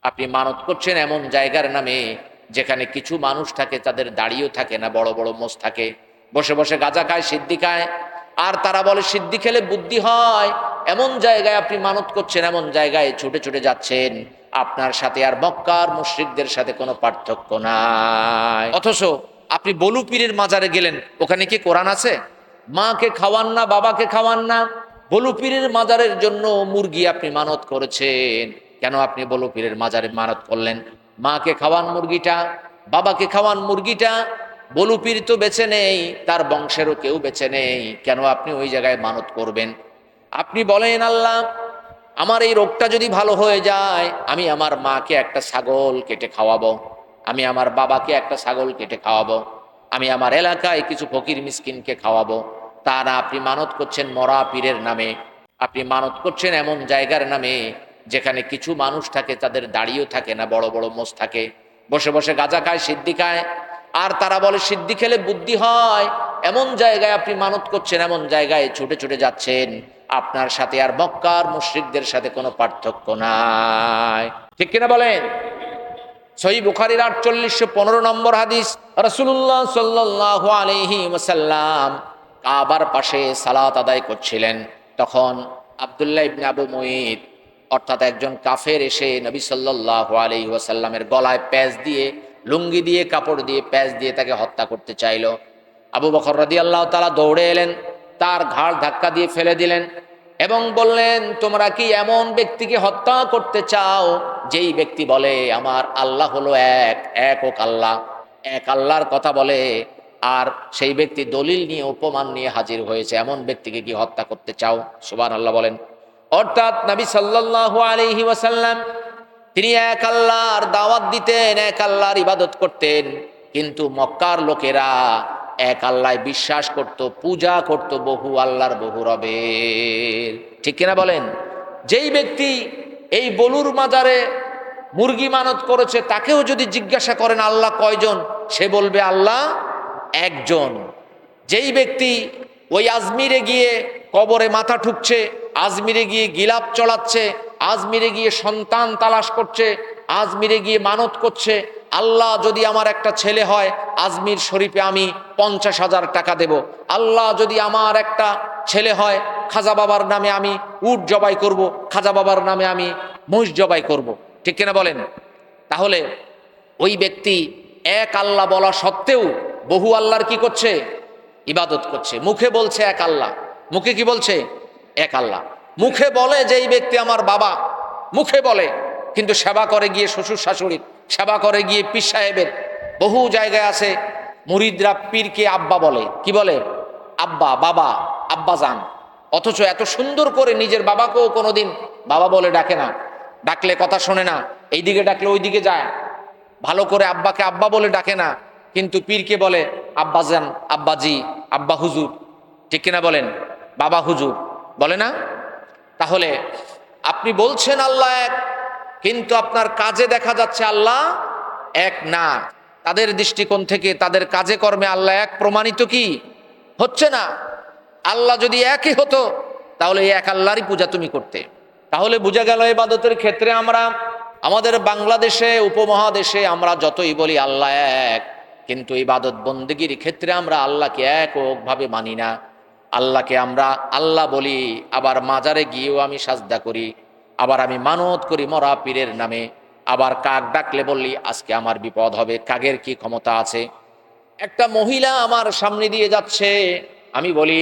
আপনি মানত করছেন এমন জায়গার নামে যেখানে কিছু মানুষ থাকে, তাদের দাড়িও থাকে না, বড় বড় মোষ থাকে, বসে বসে গাঁজা খায়, সিদ্ধি খায়, আর তারা বলে সিদ্ধি খেলে বুদ্ধি হয়। এমন জায়গায় আপনি মানত করছেন, এমন জায়গায় ছুটে ছুটে যাচ্ছেন, আপনার সাথে আর মক্কার মুশরিকদের সাথে কোনো পার্থক্য নাই। অথচ আপনি বলু পীরের মাজারে গেলেন, ওখানে কি কোরআন আছে? মাকে খাওয়ান না, বাবাকে খাওয়ান না, বলু পীরের মাজারের জন্য মুরগি আপনি মানত করেছেন। কেন আপনি বলু পীরের মাজারে মানত করলেন? মাকে খাওয়ান মুরগিটা, বাবাকে খাওয়ান মুরগিটা, বলু পীর তো বেঁচে নেই, তার বংশেরও কেউ বেঁচে নেই, কেন আপনি ওই জায়গায় মানত করবেন? আপনি বলেন, আল্লাহ, আমার এই রোগটা যদি ভালো হয়ে যায়, আমি আমার মাকে একটা ছাগল কেটে খাওয়াবো, আমি আমার বাবাকে একটা ছাগল কেটে খাওয়াবো, আমি আমার এলাকায় কিছু ফকির মিসকিনকে খাওয়াবো। তা না, আপনি মানত করছেন মরা পীরের নামে, আপনি মানত করছেন এমন জায়গার নামে যেখানে কিছু মানুষ থাকে, তাদের দাড়িও থাকে না, বড় বড় মোষ থাকে, বসে বসে গাঁজা খায়, সিদ্ধি খায়, আর তারা বলে সিদ্ধি খেলে বুদ্ধি হয়। এমন জায়গায় আপনি মানত করছেন, এমন জায়গায় ছুটে ছুটে যাচ্ছেন, আপনার সাথে আর মক্কার মুশরিকদের সাথে কোনো পার্থক্য নাই। ঠিক কিনা বলেন? সহিহ বুখারীর 4815 নম্বর হাদিস, রাসূলুল্লাহ সাল্লাল্লাহু আলাইহি ওয়াসাল্লাম কাবার পাশে সালাত আদায় করছিলেন। তখন আব্দুল্লাহ ইবনে আবু মুঈত, অর্থাৎ একজন কাফের, এসে নবী সাল্লাল্লাহু আলাইহি ওয়াসাল্লামের গলায় প্যাঁচ দিয়ে, লুঙ্গি দিয়ে, কাপড় দিয়ে প্যাঁচ দিয়ে তাকে হত্যা করতে চাইল। আবু বকর রাদিয়াল্লাহু তাআলা দৌড়ে এলেন, তার ঘাড় ধাক্কা দিয়ে ফেলে দিলেন এবং বললেন, তোমরা কি এমন ব্যক্তিকে হত্যা করতে চাও যেই ব্যক্তি বলে আমার আল্লাহ হলো এক, একক আল্লাহ, এক আল্লাহর কথা বলে, আর সেই ব্যক্তি দলিল নিয়ে, উপমান নিয়ে হাজির হয়েছে, এমন ব্যক্তিকে কি হত্যা করতে চাও? সুবহানাল্লাহ বলেন। অর্থাৎ নবী সাল্লাল্লাহু আলাইহি ওয়াসাল্লাম তিনি এক আল্লাহর দাওয়াত দিতেন, এক আল্লাহর ইবাদত করতেন, কিন্তু মক্কার লোকেরা এক আল্লাহ বিশ্বাস করত, পূজা করত বহু আল্লাহর, বহু রবের। ঠিক কিনা বলেন? যেই ব্যক্তি এই বলুর মাজারে মুরগি মানত করেছে, তাকেও যদি জিজ্ঞাসা করেন আল্লাহ কয়জন, সে বলবে আল্লাহ একজন। যেই ব্যক্তি ওই আজমিরে গিয়ে কবরে মাথা ঠুকছে, আজমিরে গিয়ে গিলাপ চড়াচ্ছে, আজমিরে গিয়ে সন্তান তালাশ করছে, আজমিরে গিয়ে মানত করছে, আল্লাহ যদি আমার একটা ছেলে হয়, আজমির শরীফে আমি 50,000 টাকা দেব, আল্লাহ যদি আমার একটা ছেলে হয়, খাজা বাবার নামে আমি উট জবাই করব, খাজা বাবার নামে আমি মহিষ জবাই করব। ঠিক কিনা বলেন? তাহলে ওই ব্যক্তি এক আল্লাহ বলা সত্ত্বেও বহু আল্লাহর কি করছে? ইবাদত করছে। মুখে বলছে এক আল্লাহ, মুখে কি বলছে? এক আল্লাহ। মুখে বলে যে এই ব্যক্তি আমার বাবা, মুখে বলে, কিন্তু সেবা করে গিয়ে শ্বশুর শাশুড়ির, সেবা করে গিয়ে পীর সাহেবের। বহু জায়গায় আছে মুরিদরা পীরকে আব্বা বলে। কি বলে? আব্বা, বাবা, আব্বা যান। অথচ এত সুন্দর করে নিজের বাবাকেও কোনোদিন বাবা বলে ডাকে না, ডাকলে কথা শোনে না, এইদিকে ডাকলে ওইদিকে যায়, ভালো করে আব্বাকে আব্বা বলে ডাকে না, কিন্তু পীরকে বলে আব্বা যান, আব্বাজি, আব্বা হুজুর। ঠিক কিনা বলেন? বাবা হুজুর বলে না? তাহলে আপনি বলছেন আল্লাহ এক, কিন্তু আপনার কাজে দেখা যাচ্ছে আল্লাহ এক না। তাদের দৃষ্টিকোণ থেকে, তাদের কাজে কর্মে আল্লাহ এক প্রমাণিত কি হচ্ছে না। আল্লাহ যদি একই হতো, তাহলে এই এক আল্লাহরই পূজা তুমি করতে। তাহলে বোঝা গেল ইবাদতের ক্ষেত্রে আমরা, আমাদের বাংলাদেশে, উপমহাদেশে আমরা যতই বলি আল্লাহ এক, কিন্তু ইবাদত বন্দেগীর ক্ষেত্রে আমরা আল্লাহকে এককভাবে মানি না। আল্লাহকে আমরা আল্লাহ বলি, আবার মাজারে গিয়েও আমি সাজদা করি, আবার আমি মানত করি মরা পীরের নামে, আবার কাক ডাকলে বললি আজকে আমার বিপদ হবে। কাকের কি ক্ষমতা আছে? একটা মহিলা আমার সামনে দিয়ে যাচ্ছে, আমি বলি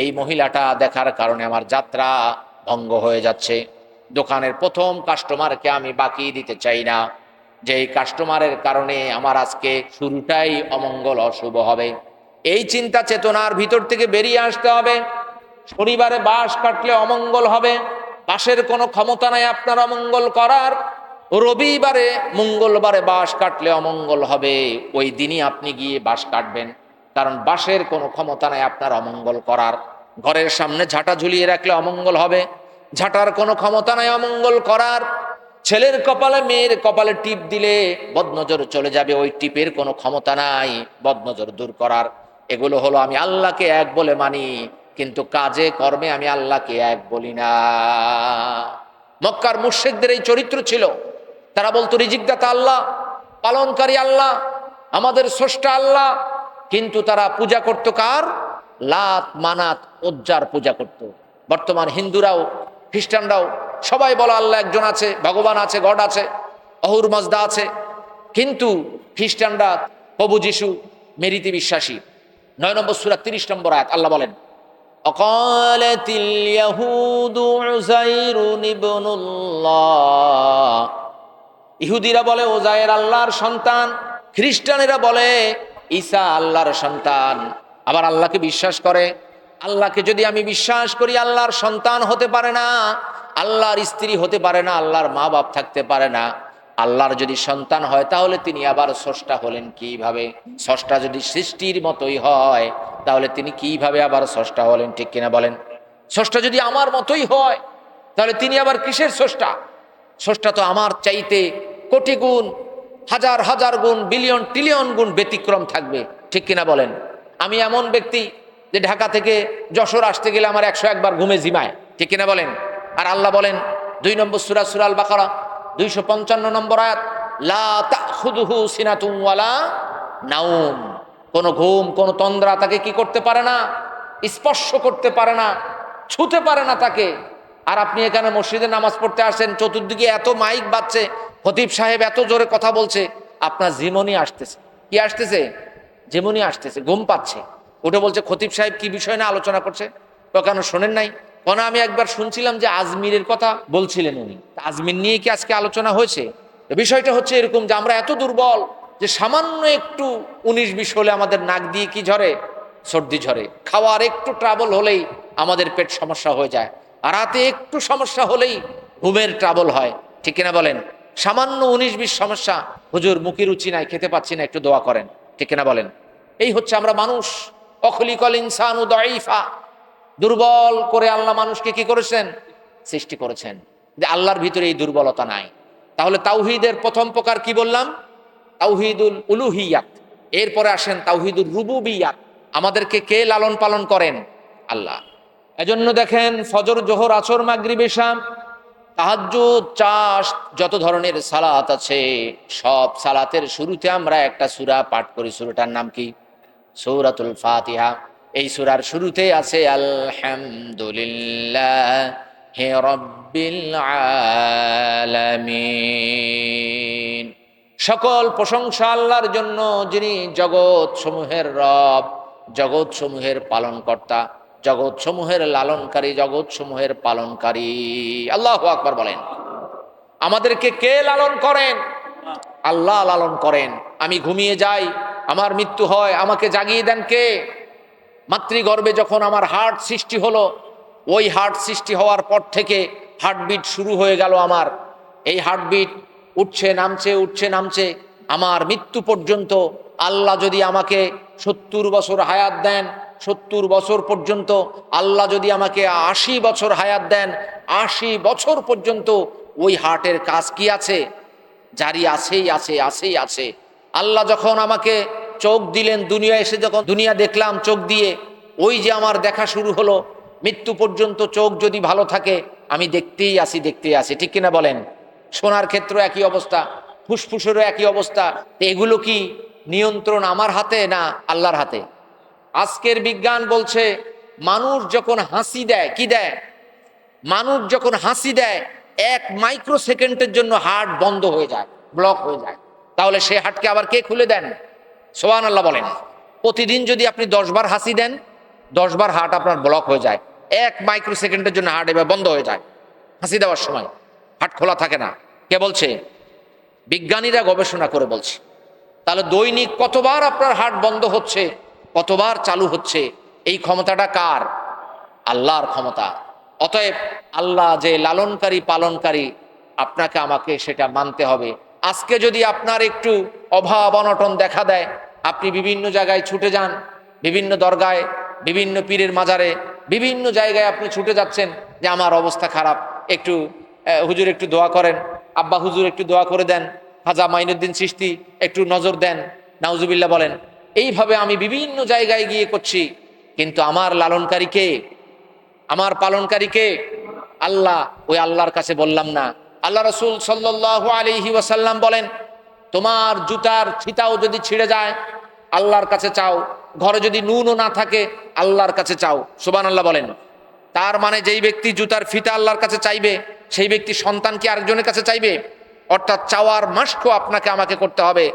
এই মহিলাটা দেখার কারণে আমার যাত্রা ভঙ্গ হয়ে যাচ্ছে, দোকানের প্রথম কাস্টমারকে আমি বাকি দিতে চাই না, যে এই কাস্টমারের কারণে আমার আজকে শুরুটাই অমঙ্গল, অশুভ হবে। এই চিন্তা চেতনার ভিতর থেকে বেরিয়ে আসতে হবে। শনিবারে বাঁশ কাটলে অমঙ্গল হবে, বাঁশের কোনো ক্ষমতা নাই আপনার অমঙ্গল করার। রবিবারে, মঙ্গলবারে বাঁশ কাটলে অমঙ্গল হবে, ওই দিনই আপনি গিয়ে বাঁশ কাটবেন, কারণ বাঁশের কোনো ক্ষমতা নাই আপনার অমঙ্গল করার। ঘরের সামনে ঝাঁটা ঝুলিয়ে রাখলে অমঙ্গল হবে, ঝাঁটার কোনো ক্ষমতা নাই অমঙ্গল করার। ছেলের কপালে, মেয়ের কপালে টিপ দিলে বদনজর চলে যাবে, ওই টিপের কোনো ক্ষমতা নাই বদনজর দূর করার। এগুলো হলো আমি আল্লাহকে এক বলে মানি, কিন্তু কাজে কর্মে আমি আল্লাহকে এক বলি না। মক্কার মুশরিকদের এই চরিত্র ছিল। তারা বলতো রিজিকদাতা আল্লাহ, পালনকারী আল্লাহ, আমাদের স্রষ্টা আল্লাহ। কিন্তু তারা পূজা করত কার? লাত মানাত উজ্জার পূজা করত। বর্তমান হিন্দুরাও খ্রিস্টানরাও সবাই বলে আল্লাহ একজন আছে, ভগবান আছে, গড আছে, অহুর মাজদা আছে। কিন্তু খ্রিস্টানরা প্রভু যিশু মেরিতে বিশ্বাসী। 9 নম্বর সূরা 30 নম্বর আয়াত আল্লাহ বলেন, অকালাতিল ইয়াহুদু উযাইরুন ইবনুল্লাহ, ইহুদিরা বলে ওজায়ের আল্লাহর সন্তান, খ্রিস্টানেরা বলে ঈসা আল্লাহর সন্তান। আবার আল্লাহকে বিশ্বাস করে। আল্লাহকে যদি আমি বিশ্বাস করি আল্লাহর সন্তান হতে পারে না, আল্লাহর স্ত্রী হতে পারে না, আল্লাহর মা বাপ থাকতে পারে না। আল্লাহর যদি সন্তান হয় তাহলে তিনি আবার স্রষ্টা হলেন কিভাবে? স্রষ্টা যদি সৃষ্টির মতোই হয় তাহলে তিনি কিভাবে আবার স্রষ্টা হলেন? ঠিক কিনা বলেন? স্রষ্টা যদি আমার মতোই হয় তাহলে তিনি আবার কিসের স্রষ্টা? স্রষ্টা তো আমার চাইতে কোটি গুণ, হাজার হাজার গুণ, বিলিয়ন ট্রিলিয়ন গুণ ব্যতিক্রম থাকবে। ঠিক কিনা বলেন? আমি এমন ব্যক্তি যে ঢাকা থেকে যশোর আসতে গেলে আমার 101 বার ঘুমে জিমায়। ঠিক কিনা বলেন? আর আল্লাহ বলেন 2 নম্বর সূরা, সূরা আল বাকারা 255 নম্বর আয়াত, লা তাখুযুহু সিনাতুন ওয়ালা নাউম, কোন ঘুম কোন তন্দ্রা তাকে কি করতে পারে না? স্পর্শ করতে পারে না, ছুতে পারে না তাকে। আর আপনি এখানে মসজিদে নামাজ পড়তে আসেন, চতুর্দিকে এত মাইক বাজছে, খতিব সাহেব এত জোরে কথা বলছে, আপনার জীবনই আসতেছে। কি আসতেছে? যেমনই আসতেছে, ঘুম পাচ্ছে, উঠে বলছে খতিব সাহেব কি বিষয় না আলোচনা করছে। তো কেন শোনেন নাই? কেন আমি একবার শুনছিলাম যে আজমিরের কথা বলছিলেন উনি, আজমির নিয়ে কি আজকে আলোচনা হয়েছে? বিষয়টা হচ্ছে এরকম যে আমরা এত দুর্বল যে সামান্য একটু 19-20 হলে আমাদের নাক দিয়ে কি ঝরে? সর্দি ঝরে। খাওয়ার একটু ট্রাবল হলেই আমাদের পেট সমস্যা হয়ে যায়। আর রাতে একটু সমস্যা হলেই ঘুমের ট্রাবল হয়। ঠিক কিনা বলেন? সামান্য 19-20 সমস্যা, হুজুর মুখে রুচি নাই, খেতে পাচ্ছি না, একটু দোয়া করেন। ঠিক কিনা বলেন? এই হচ্ছে আমরা মানুষ। অখলিকল ইনসানু দাঈফা, দুর্বল করে আল্লাহ মানুষকে কি করেছেন? সৃষ্টি করেছেন। যে আল্লাহর ভিতরে এই দুর্বলতা নাই। তাহলে তাওহীদের প্রথম প্রকার কি বললাম? তাওহীদুল উলুহিয়াত। এরপরে আসেন তাওহীদুর রুবুবিয়াত। আমাদেরকে কে লালন পালন করেন? আল্লাহ। এজন্য দেখেন ফজর, জোহর, আসর, মাগরিব, ইশা, তাহাজ্জুদ, চাষ, যত ধরনের সালাত আছে সব সালাতের শুরুতে আমরা একটা সূরা পাঠ করি। সূরাটার নাম কি? সূরাতুল ফাতিহা। এই সূরার শুরুতে আছে আলহামদুলিল্লাহি রাব্বিল আলামিন। সকল প্রশংসা আল্লাহর জন্য, যিনি জগৎ সমূহের রব, জগৎ সমূহের পালনকর্তা, জগৎ সমূহের লালনকারী, জগৎ সমূহের পালনকারী। আল্লাহু আকবার বলেন। আমাদেরকে কে লালন করেন? আল্লাহ লালন করেন। আমি ঘুমিয়ে যাই, আমার মৃত্যু হয়, আমাকে জাগিয়ে দেন কে? মাতৃগর্ভে যখন আমার হার্ট সৃষ্টি হলো, ওই হার্ট সৃষ্টি হওয়ার পর থেকে হার্টবিট শুরু হয়ে গেল আমার। এই হার্টবিট উঠছে নামছে, উঠছে নামছে, আমার মৃত্যু পর্যন্ত। আল্লাহ যদি আমাকে 70 বছর হায়াত দেন, 70 বছর পর্যন্ত। আল্লাহ যদি আমাকে 80 বছর হায়াত দেন, 80 বছর পর্যন্ত ওই হার্টের কাজ কি আছে? জারি আছেই আছে, আছেই আছে। আল্লাহ যখন আমাকে চোখ দিলেন, দুনিয়া এসে যখন দুনিয়া দেখলাম চোখ দিয়ে, ওই যে আমার দেখা শুরু হলো, মৃত্যু পর্যন্ত চোখ যদি ভালো থাকে আমি দেখতেই আসি, দেখতেই আসি। ঠিক কিনা বলেন? শোনার ক্ষেত্রে একই অবস্থা, ফুসফুসেরও একই অবস্থা। এগুলো কি নিয়ন্ত্রণ আমার হাতে না আল্লাহর হাতে? আজকের বিজ্ঞান বলছে মানুষ যখন হাসি দেয়, কি দেয়? মানুষ যখন হাসি দেয় 1 মাইক্রো সেকেন্ডের জন্য হার্ট বন্ধ হয়ে যায়, ব্লক হয়ে যায়। তাহলে সে হার্টকে আবার কে খুলে দেন? সুবহানাল্লাহ বলেন। প্রতিদিন যদি আপনি 10 বার হাসি দেন, 10 বার হার্ট আপনার ব্লক হয়ে যায়। 1 মাইক্রো সেকেন্ডের জন্য হার্ট এবার বন্ধ হয়ে যায়। হাসি দেওয়ার সময় হার্ট খোলা থাকে না। কে বলছে? বিজ্ঞানীরা গবেষণা করে বলছে। তাহলে দৈনিক কতবার আপনার হার্ট বন্ধ হচ্ছে, কতবার চালু হচ্ছে, এই ক্ষমতাটা কার? আল্লাহর ক্ষমতা। অতএব আল্লাহ যে লালনকারী পালনকারী, আপনাকে আমাকে সেটা মানতে হবে। আজকে যদি আপনার একটু অভাব অনটন দেখা দেয়, আপনি বিভিন্ন জায়গায় ছুটে যান, বিভিন্ন দরগায়, বিভিন্ন পীরের মাজারে, বিভিন্ন জায়গায় আপনি ছুটে যাচ্ছেন যে আমার অবস্থা খারাপ, একটু হুজুর একটু দোয়া করেন, আব্বা হুজুর একটু দোয়া করে দেন, খাজা মাইনুদ্দিন চিশতি একটু নজর দেন, নাউজুবিল্লাহ বলেন। এইভাবে আমি বিভিন্ন জায়গায় গিয়ে করছি, কিন্তু আমার লালনকারী কে? আমার পালনকারী কে? আল্লাহ। ওই আল্লাহর কাছে বললাম না আল্লাহ রাসূল সাল্লাল্লাহু আলাইহি ওয়াসাল্লাম বলেন, তোমার জুতার ফিতাও যদি ছিঁড়ে যায় আল্লাহর কাছে চাও, ঘরে যদি নুনও না থাকে আল্লাহর কাছে চাও। সুবহানাল্লাহ বলেন। তার মানে যেই ব্যক্তি জুতার ফিতা আল্লাহর কাছে চাইবে সেই ব্যক্তি সন্তান কি আরেকজনের কাছে চাইবে? অর্থাৎ চাওয়ার মাস্কও আপনাকে আমাকে করতে হবে।